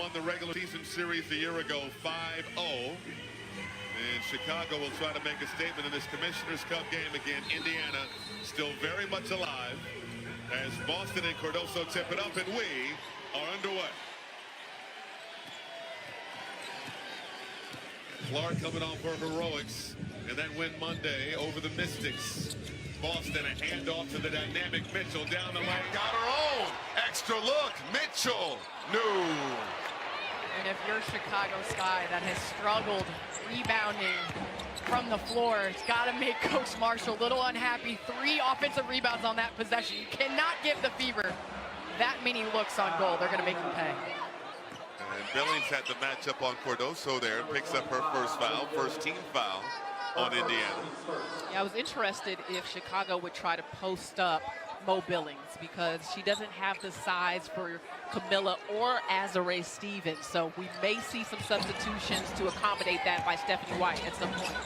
won the regular season series a year ago 5-0. And Chicago will try to make a statement in this Commissioner's Cup game again. Indiana still very much alive as Boston and Cardoso tip it up, and we are underway. Clark coming off her heroics and that win Monday over the Mystics. Boston, a handoff to the dynamic Mitchell down the lane. Got her own. Extra look. Mitchell. No. And if you're Chicago Sky that has struggled rebounding from the floor, it's got to make Coach Marshall a little unhappy. 3 offensive rebounds on that possession. You cannot give the Fever that many looks on goal. They're going to make them pay. And Billings had the matchup on Cardoso there. Picks up her first foul, first team foul on Indiana. Yeah, I was interested if Chicago would try to post up Mo Billings because she doesn't have the size for Camilla or Azare Stevens. So we may see some substitutions to accommodate that by Stephanie White at some point.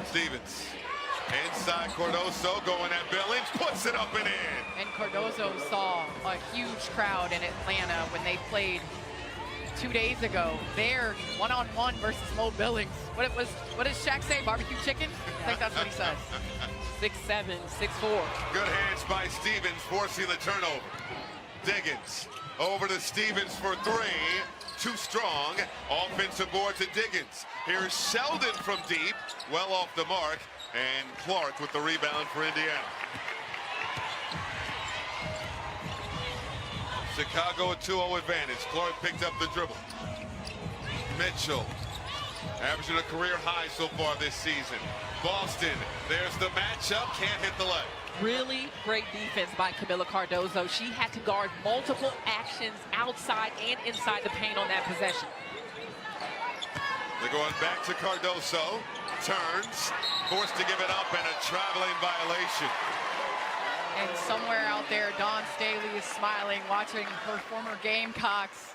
Stevens inside Cardoso, going at Billings, puts it up and in. And Cardoso saw a huge crowd in Atlanta when they played 2 days ago. They're one-on-one versus Mo Billings. What does Shaq say? Barbecue chicken? I think that's what he says. 6'7", 6'4". Good hands by Stevens, forcing the turnover. Diggins over to Stevens for 3. Too strong. Offensive board to Diggins. Here's Sheldon from deep, well off the mark, and Clark with the rebound for Indiana. Chicago a 2-0 advantage. Clark picked up the dribble. Mitchell averaging a career high so far this season. Boston, there's the matchup, can't hit the leg. Really great defense by Camilla Cardoso. She had to guard multiple actions outside and inside the paint on that possession. They're going back to Cardoso. Turns, forced to give it up, and a traveling violation. And somewhere out there, Dawn Staley is smiling, watching her former Gamecocks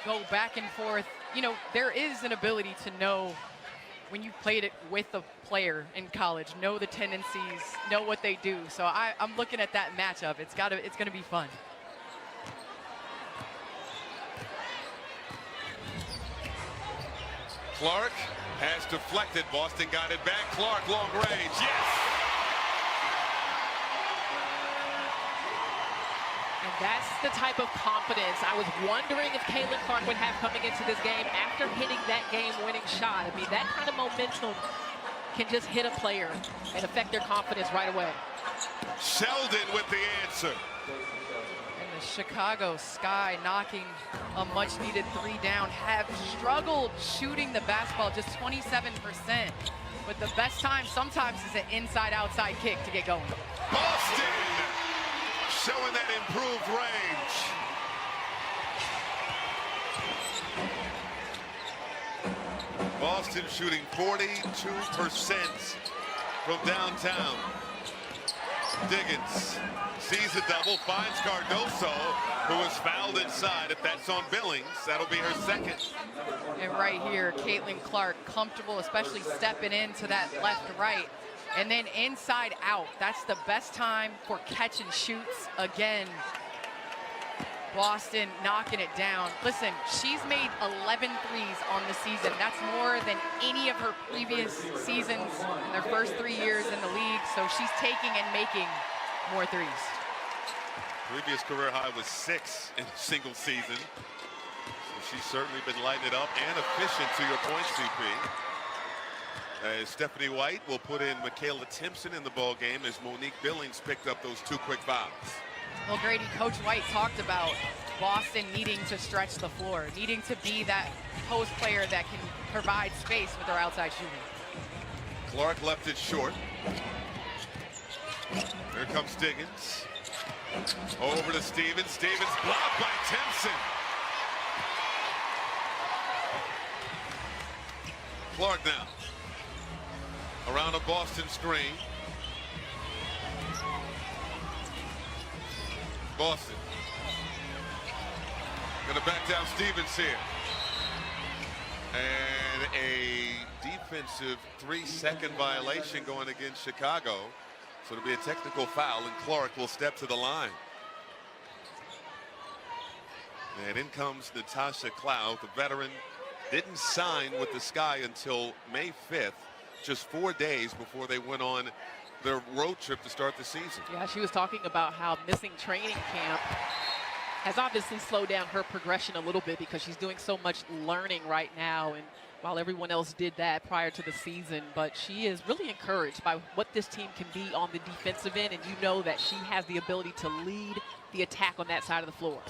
go back and forth. You know, there is an ability to know when you played it with a player in college, know the tendencies, know what they do. So I'm looking at that matchup. It's gonna be fun. Clark has deflected. Boston got it back. Clark, long range. Yes! And that's the type of confidence I was wondering if Caitlin Clark would have coming into this game after hitting that game-winning shot. I mean, that kind of momentum can just hit a player and affect their confidence right away. Sheldon with the answer. And the Chicago Sky knocking a much-needed 3 down, have struggled shooting the basketball, just 27%. But the best time sometimes is an inside-outside kick to get going. Boston showing that improved range. Boston shooting 42% from downtown. Diggins sees a double, finds Cardoso, who is fouled inside. If that's on Billings, that'll be her second. And right here, Caitlin Clark comfortable, especially stepping into that left-right. And then inside out, that's the best time for catch and shoots. Again, Boston knocking it down. Listen, she's made 11 threes on the season. That's more than any of her previous seasons in their first 3 years in the league. So she's taking and making more threes. Previous career high was 6 in a single season. So she's certainly been lighting it up and efficient, to your point, CP. As Stephanie White will put in Michaela Timpson in the ball game as Monique Billings picked up those 2 quick fouls. Well, Grady, Coach White talked about Boston needing to stretch the floor, needing to be that post player that can provide space with their outside shooting. Clark left it short. Here comes Diggins. Over to Stevens. Stevens blocked by Timpson. Clark now. Around a Boston screen. Boston. Gonna back down Stevens here. And a defensive 3-second violation going against Chicago. So it'll be a technical foul, and Clark will step to the line. And in comes Natasha Cloud, the veteran. Didn't sign with the Sky until May 5th, just 4 days before they went on their road trip to start the season. Yeah, she was talking about how missing training camp has obviously slowed down her progression a little bit because she's doing so much learning right now, and while everyone else did that prior to the season. But she is really encouraged by what this team can be on the defensive end, and you know that she has the ability to lead the attack on that side of the floor.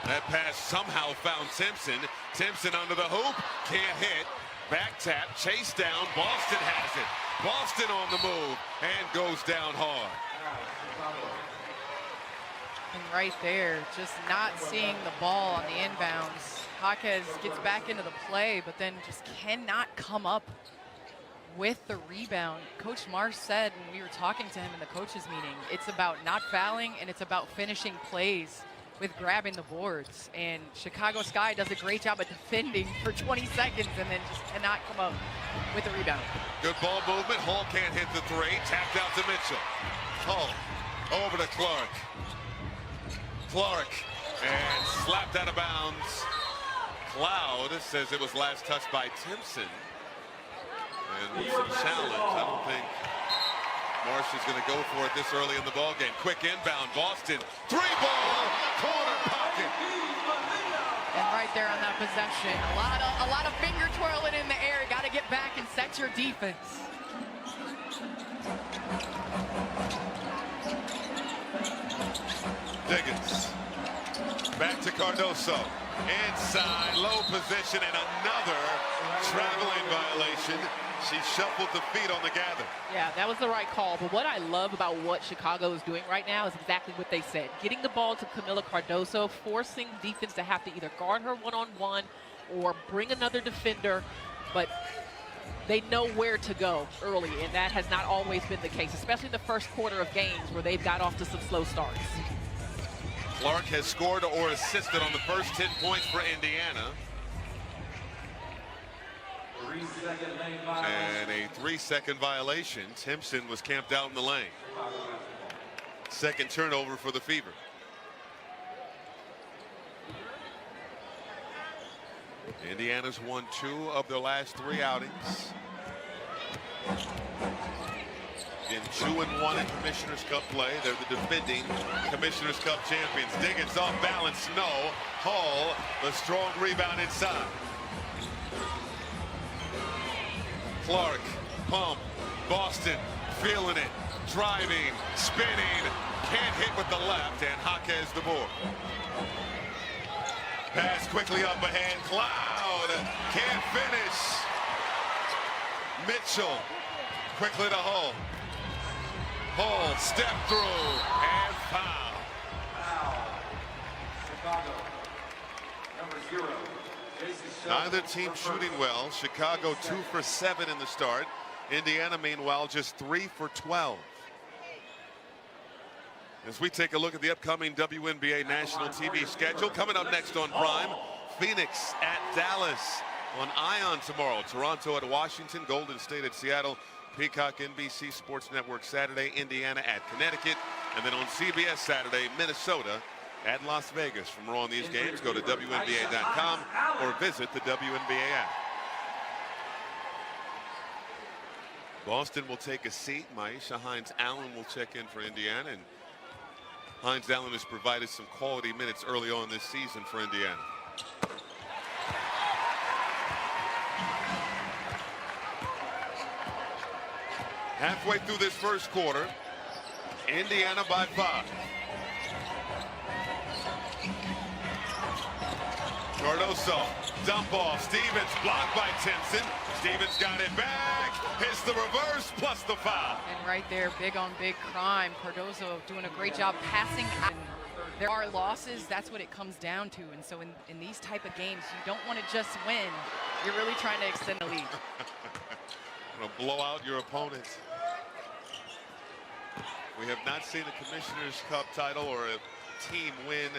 That pass somehow found Timpson. Timpson under the hoop, can't hit. Back tap, chase down, Boston has it. Boston on the move and goes down hard. And right there, just not seeing the ball on the inbounds. Jaquez gets back into the play, but then just cannot come up with the rebound. Coach Marsh said when we were talking to him in the coaches meeting, it's about not fouling and it's about finishing plays with grabbing the boards. And Chicago Sky does a great job of defending for 20 seconds and then just cannot come up with the rebound. Good ball movement. Hall can't hit the three. Tapped out to Mitchell. Hall over to Clark. Clark and slapped out of bounds. Cloud says it was last touched by Timpson. And some challenge. I don't think Marsh is going to go for it this early in the ball game. Quick inbound. Boston. Three ball. Corner pocket. And right there on that possession, a lot of finger twirling in the air. Got to get back and set your defense. Diggins. Back to Cardoso. Inside, low position, and another traveling violation. She shuffled the feet on the gather. Yeah, that was the right call. But what I love about what Chicago is doing right now is exactly what they said. Getting the ball to Camila Cardoso, forcing defense to have to either guard her one-on-one or bring another defender. But they know where to go early, and that has not always been the case, especially in the first quarter of games where they've got off to some slow starts. Clark has scored or assisted on the first 10 points for Indiana. And a 3-second violation. Timpson was camped out in the lane. Second turnover for the Fever. Indiana's won 2 of their last 3 outings. In 2-1 in Commissioner's Cup play. They're the defending Commissioner's Cup champions. Diggins off balance, no. Hall, the strong rebound inside. Clark, pump, Boston, feeling it, driving, spinning, can't hit with the left, and Jaquez the board. Pass quickly up ahead, Cloud, can't finish. Mitchell, quickly to Hull. Hull, step through, and foul. Chicago, number 0. Neither team shooting well. Chicago 2 for 7 in the start. Indiana, meanwhile, just 3 for 12. As we take a look at the upcoming WNBA national TV schedule, coming up next on Prime, Phoenix at Dallas. On Ion tomorrow, Toronto at Washington, Golden State at Seattle, Peacock NBC Sports Network Saturday, Indiana at Connecticut, and then on CBS Saturday, Minnesota at Las Vegas. For more on these games, go to WNBA.com or visit the WNBA app. Boston will take a seat. Maisha Hines-Allen will check in for Indiana, and Hines-Allen has provided some quality minutes early on this season for Indiana. Halfway through this first quarter, Indiana by 5. Cardoso, dump off. Stevens blocked by Timpson. Stevens got it back. Hits the reverse plus the foul. And right there, big on big crime. Cardoso doing a great job passing out. There are losses, that's what it comes down to. And so in these type of games, you don't want to just win. You're really trying to extend the lead. Want to blow out your opponents. We have not seen a Commissioner's Cup title or a team win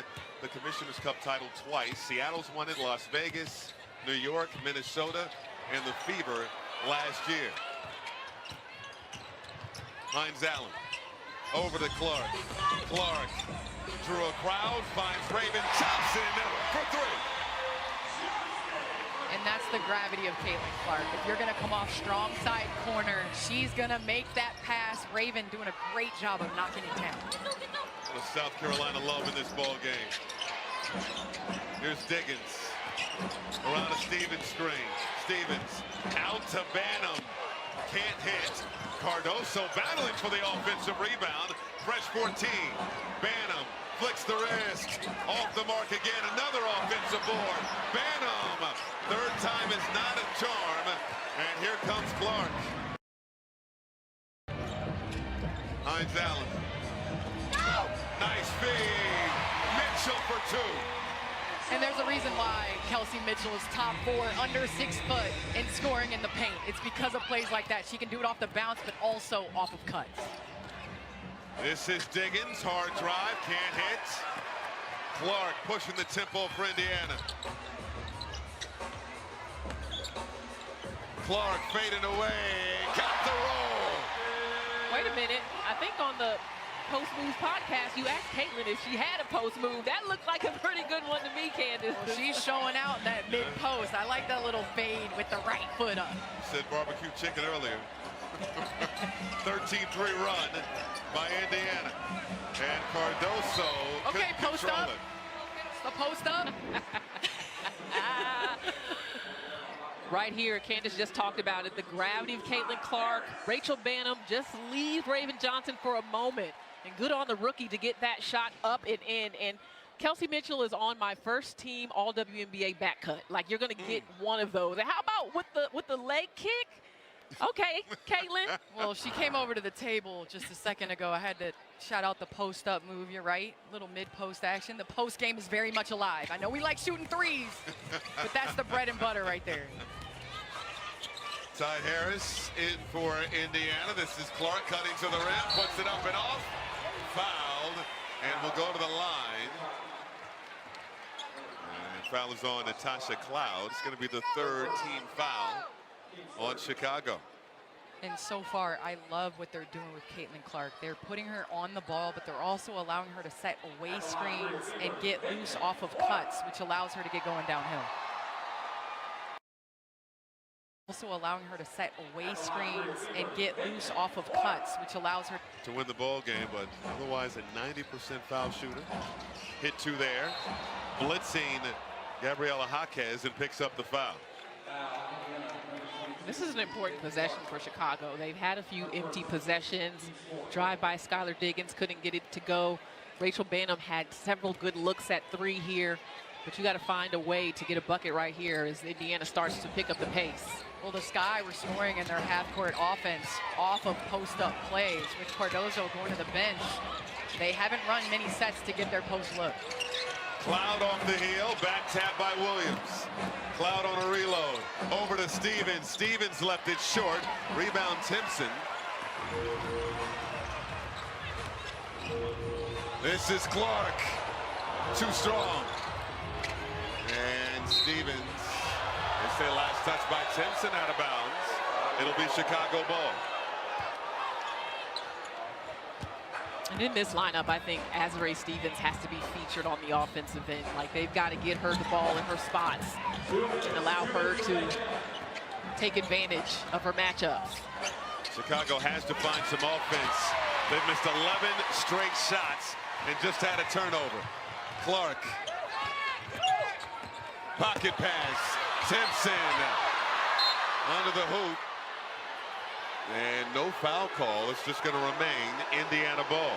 the Commissioner's Cup title twice. Seattle's won it, Las Vegas, New York, Minnesota, and the Fever last year. Hines-Allen Over to Clark. Clark through a crowd, finds Raven Johnson for three. And that's the gravity of Caitlin Clark. If you're gonna come off strong side corner, she's gonna make that pass. Raven doing a great job of knocking it down. The South Carolina love in this ball game. Here's Diggins. Around a Stevens screen. Stevens out to Banham. Can't hit. Cardoso battling for the offensive rebound. Fresh 14. Banham flicks the wrist. Off the mark again. Another offensive board. Banham. Third time is not a charm. And here comes Clark. Hines Allen. Nice feed. Mitchell for two. And there's a reason why Kelsey Mitchell is top 4 under 6 foot in scoring in the paint. It's because of plays like that. She can do it off the bounce, but also off of cuts. This is Diggins, hard drive, can't hit. Clark pushing the tempo for Indiana. Clark fading away, got the roll. Wait a minute. I think on the Post Moves podcast, you asked Caitlin if she had a post move. That looked like a pretty good one to me, Candace. Well, she's showing out that mid-post. I like that little fade with the right foot up. Said barbecue chicken earlier. 13-3 run by Indiana. And Cardoso Okay, couldn't post control up. it. The post up. Right here, Candace just talked about it. The gravity of Caitlin Clark. Rachel Banham just leaves Raven Johnson for a moment. And good on the rookie to get that shot up and in. And Kelsey Mitchell is on my first team all WNBA back cut. Like, you're going to get one of those. And how about with the leg kick? Okay, Caitlin. Well, she came over to the table just a second ago. I had to shout out the post-up move. You're right. Little mid-post action. The post game is very much alive. I know we like shooting threes, but that's the bread and butter right there. Ty Harris in for Indiana. This is Clark cutting to the rim, puts it up and off. Fouled, and will go to the line. And foul is on Natasha Cloud. It's going to be the third team foul on Chicago. And so far, I love what they're doing with Caitlin Clark. They're putting her on the ball, but they're also allowing her to set away screens and get loose off of cuts, which allows her to get going downhill. Also allowing her to set away screens and get loose off of cuts, which allows her To win the ball game, but otherwise a 90% foul shooter. Hit two there. Blitzing Gabriela Jaquez and picks up the foul. This is an important possession for Chicago. They've had a few empty possessions. Drive by Skylar Diggins, couldn't get it to go. Rachel Banham had several good looks at three here, but you got to find a way to get a bucket right here as Indiana starts to pick up the pace. Well, the Sky were scoring in their half-court offense off of post-up plays, with Cardoso going to the bench. They haven't run many sets to get their post look. Cloud off the heel, back tap by Williams. Cloud on a reload, over to Stevens. Stevens left it short, rebound Timpson. This is Clark, too strong. And Stevens, they say last touch by Timpson, out of bounds. It'll be Chicago ball. And in this lineup, I think Azurá Stevens has to be featured on the offensive end. Like, they've got to get her the ball in her spots and allow her to take advantage of her matchups. Chicago has to find some offense. They've missed 11 straight shots and just had a turnover. Clark. Pocket pass. Timpson under the hoop. And no foul call. It's just going to remain Indiana ball.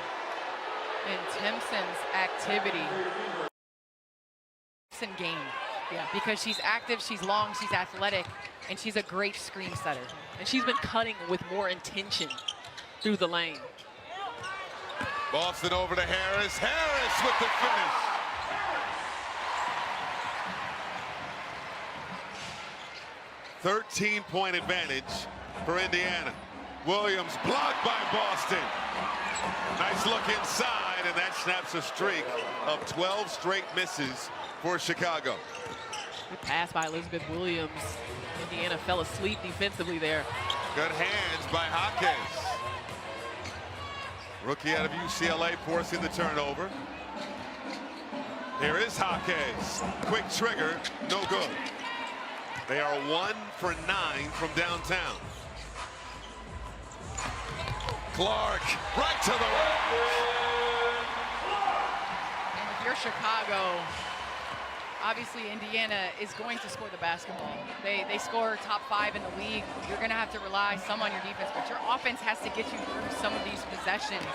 And Timpson's activity in game. Yeah, because she's active, she's long, she's athletic, and she's a great screen setter. And she's been cutting with more intention through the lane. Boston over to Harris. Harris with the finish. 13-point advantage for Indiana. Williams blocked by Boston. Nice look inside, and that snaps a streak of 12 straight misses for Chicago. Good pass by Elizabeth Williams. Indiana fell asleep defensively there. Good hands by Jaquez. Rookie out of UCLA forcing the turnover. Here is Jaquez. Quick trigger, no good. They are 1 for 9 from downtown. Clark, right to the rim. And if you're Chicago, obviously Indiana is going to score the basketball. They score top 5 in the league. You're going to have to rely some on your defense, but your offense has to get you through some of these possessions,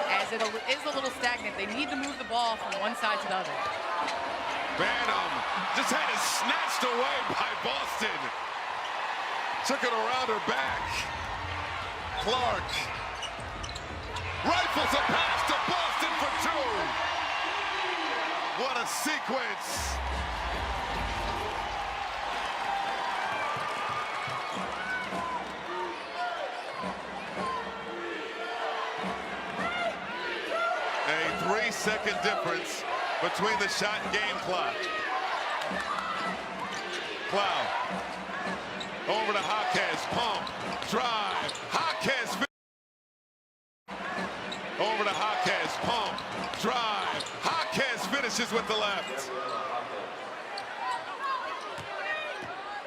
as it is a little stagnant. They need to move the ball from one side to the other. Banham just had it snatched away by Boston. Took it around her back. Clark rifles a pass to Boston for 2. What a sequence. A 3-second difference between the shot and game clock. Cloud over to Jaquez, pump, drive, Jaquez. Over to Jaquez, pump, drive, Jaquez finishes with the left.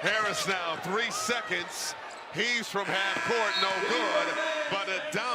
Harris now, 3 seconds. Heaves from half court, no good, but a down.